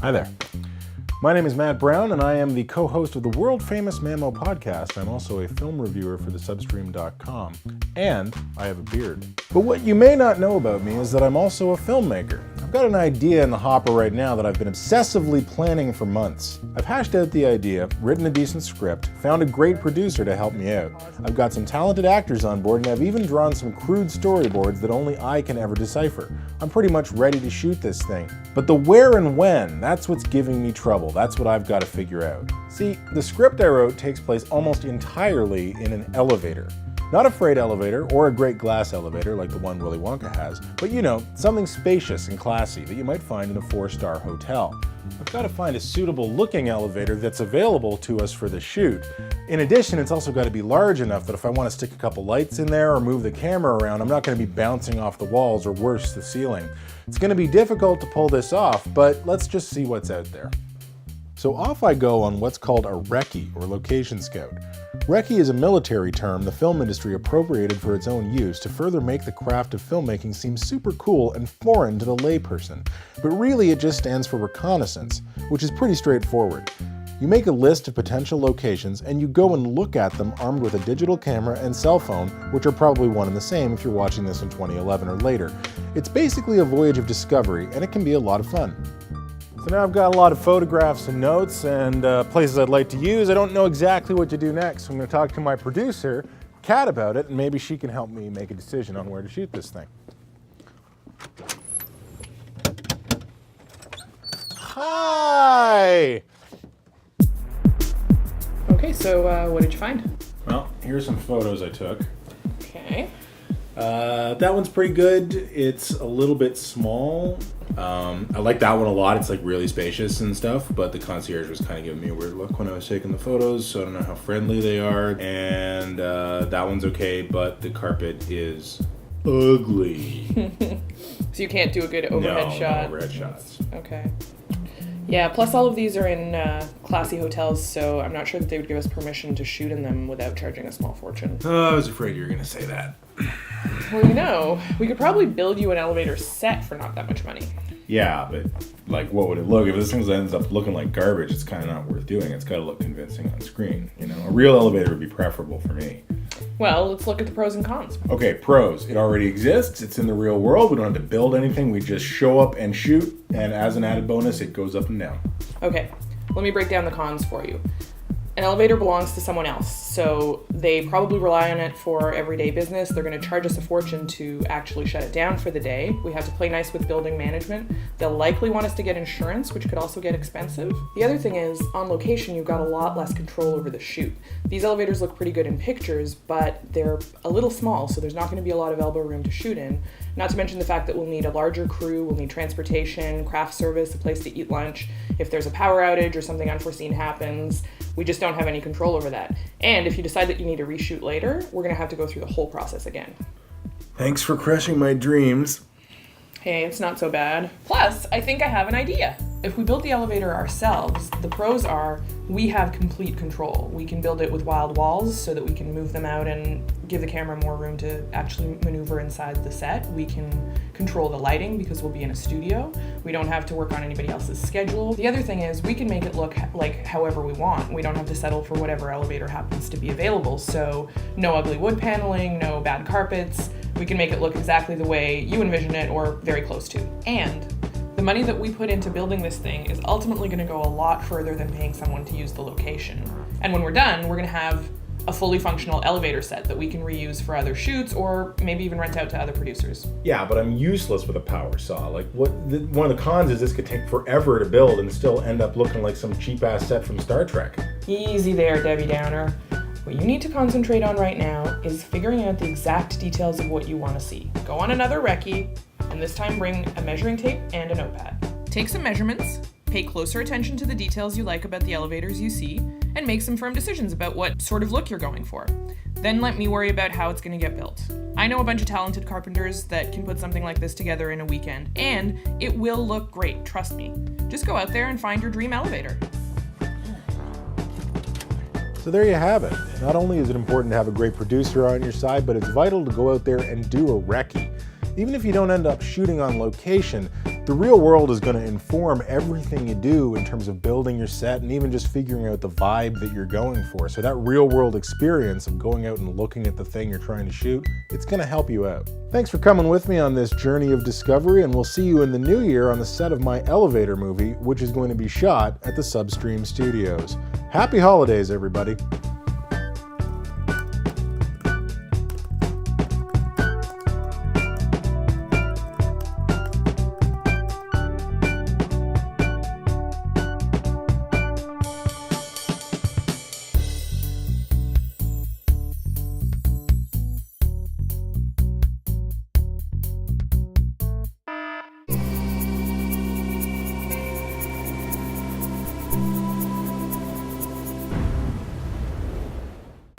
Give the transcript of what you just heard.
Hi there. My name is Matt Brown, and I am the co-host of the world-famous Mammo podcast. I'm also a film reviewer for thesubstream.com, and I have a beard. But what you may not know about me is that I'm also a filmmaker. I've got an idea in the hopper right now that I've been obsessively planning for months. I've hashed out the idea, written a decent script, found a great producer to help me out. I've got some talented actors on board, and I've even drawn some crude storyboards that only I can ever decipher. I'm pretty much ready to shoot this thing. But the where and when, that's what's giving me trouble. That's what I've got to figure out. See, the script I wrote takes place almost entirely in an elevator. Not a freight elevator or a great glass elevator like the one Willy Wonka has, but you know, something spacious and classy that you might find in a 4-star hotel. I've got to find a suitable looking elevator that's available to us for the shoot. In addition, it's also got to be large enough that if I want to stick a couple lights in there or move the camera around, I'm not going to be bouncing off the walls or worse, the ceiling. It's going to be difficult to pull this off, but let's just see what's out there. So off I go on what's called a recce, or location scout. Recce is a military term the film industry appropriated for its own use to further make the craft of filmmaking seem super cool and foreign to the layperson. But really it just stands for reconnaissance, which is pretty straightforward. You make a list of potential locations and you go and look at them armed with a digital camera and cell phone, which are probably one and the same if you're watching this in 2011 or later. It's basically a voyage of discovery, and it can be a lot of fun. So now I've got a lot of photographs and notes and places I'd like to use. I don't know exactly what to do next, so I'm going to talk to my producer, Kat, about it, and maybe she can help me make a decision on where to shoot this thing. Hi! Okay, so what did you find? Well, here's some photos I took. Okay. That one's pretty good. It's a little bit small. I like that one a lot. It's like really spacious and stuff, but the concierge was kind of giving me a weird look when I was taking the photos, so I don't know how friendly they are. And that one's okay, but the carpet is ugly. So you can't do a good overhead shot? No overhead shots. Okay. Yeah, plus all of these are in classy hotels, so I'm not sure that they would give us permission to shoot in them without charging a small fortune. Oh, I was afraid you were going to say that. Well, you know, we could probably build you an elevator set for not that much money. Yeah, but like, what would it look? If this thing ends up looking like garbage, it's kind of not worth doing. It's got to look convincing on screen. You know, a real elevator would be preferable for me. Well, let's look at the pros and cons. Okay, pros. It already exists. It's in the real world. We don't have to build anything. We just show up and shoot. And as an added bonus, it goes up and down. Okay, let me break down the cons for you. An elevator belongs to someone else, so they probably rely on it for everyday business. They're going to charge us a fortune to actually shut it down for the day. We have to play nice with building management. They'll likely want us to get insurance, which could also get expensive. The other thing is, on location, you've got a lot less control over the shoot. These elevators look pretty good in pictures, but they're a little small, so there's not going to be a lot of elbow room to shoot in. Not to mention the fact that we'll need a larger crew, we'll need transportation, craft service, a place to eat lunch. If there's a power outage or something unforeseen happens, we just don't have any control over that. And if you decide that you need to reshoot later, we're going to have to go through the whole process again. Thanks for crushing my dreams. Hey, it's not so bad. Plus, I think I have an idea. If we build the elevator ourselves, the pros are we have complete control. We can build it with wild walls so that we can move them out and give the camera more room to actually maneuver inside the set. We can control the lighting because we'll be in a studio. We don't have to work on anybody else's schedule. The other thing is we can make it look like however we want. We don't have to settle for whatever elevator happens to be available. So no ugly wood paneling, no bad carpets. We can make it look exactly the way you envision it or very close to. And the money that we put into building this thing is ultimately going to go a lot further than paying someone to use the location. And when we're done, we're going to have a fully functional elevator set that we can reuse for other shoots or maybe even rent out to other producers. Yeah, but I'm useless with a power saw. Like, one of the cons is this could take forever to build and still end up looking like some cheap-ass set from Star Trek. Easy there, Debbie Downer. What you need to concentrate on right now is figuring out the exact details of what you want to see. Go on another recce, and this time bring a measuring tape and a notepad. Take some measurements, pay closer attention to the details you like about the elevators you see, and make some firm decisions about what sort of look you're going for. Then let me worry about how it's going to get built. I know a bunch of talented carpenters that can put something like this together in a weekend, and it will look great, trust me. Just go out there and find your dream elevator. So there you have it. Not only is it important to have a great producer on your side, but it's vital to go out there and do a recce. Even if you don't end up shooting on location, the real world is going to inform everything you do in terms of building your set and even just figuring out the vibe that you're going for. So that real world experience of going out and looking at the thing you're trying to shoot, it's going to help you out. Thanks for coming with me on this journey of discovery, and we'll see you in the new year on the set of my Elevator movie, which is going to be shot at the Substream Studios. Happy holidays, everybody.